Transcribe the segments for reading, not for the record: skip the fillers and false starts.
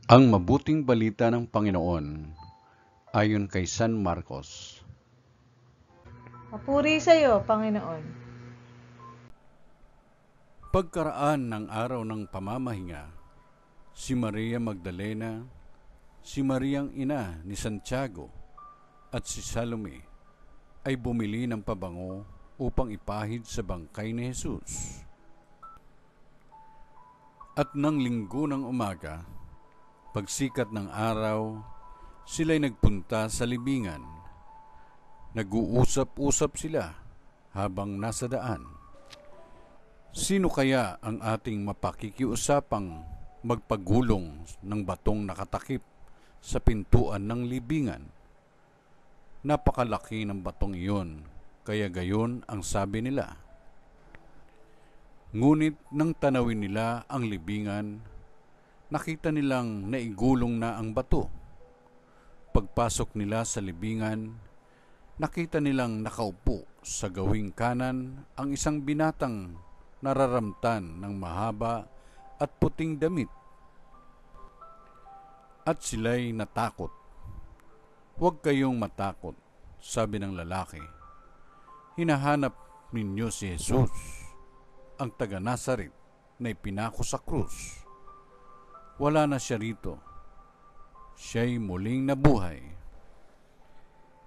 Ang mabuting balita ng Panginoon ayon kay San Marcos. Papuri sa iyo, Panginoon. Pagkaraan ng araw ng pamamahinga, si Maria Magdalena, si Mariang ina ni Santiago at si Salome ay bumili ng pabango upang ipahid sa bangkay ni Jesus. At nang linggo ng umaga, pagsikat ng araw, sila'y nagpunta sa libingan. Nag-uusap-usap sila habang nasa daan. Sino kaya ang ating mapakikiusapang magpagulong ng batong nakatakip sa pintuan ng libingan? Napakalaki ng batong iyon, kaya gayon ang sabi nila. Ngunit nang tanawin nila ang libingan, nakita nilang naigulong na ang bato. Pagpasok nila sa libingan, nakita nilang nakaupo sa gawing kanan ang isang binatang nararamtan ng mahaba at puting damit. At sila'y natakot. "Huwag kayong matakot," sabi ng lalaki. "Hinahanap ninyo si Jesus, ang taga-Nazaret na ipinako sa krus. Wala na siya rito. Siya'y muling nabuhay.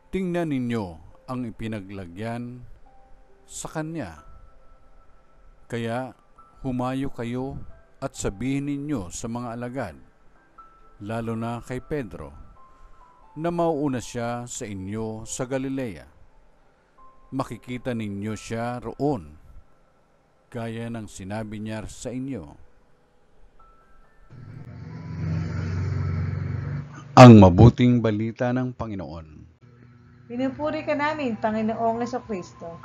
Tingnan ninyo ang ipinaglagyan sa kanya. Kaya humayo kayo at sabihin ninyo sa mga alagad, lalo na kay Pedro, na mauuna siya sa inyo sa Galilea. Makikita ninyo siya roon, gaya ng sinabi niya sa inyo." Ang mabuting balita ng Panginoon. Pinupuri ka namin, Panginoong Kristo.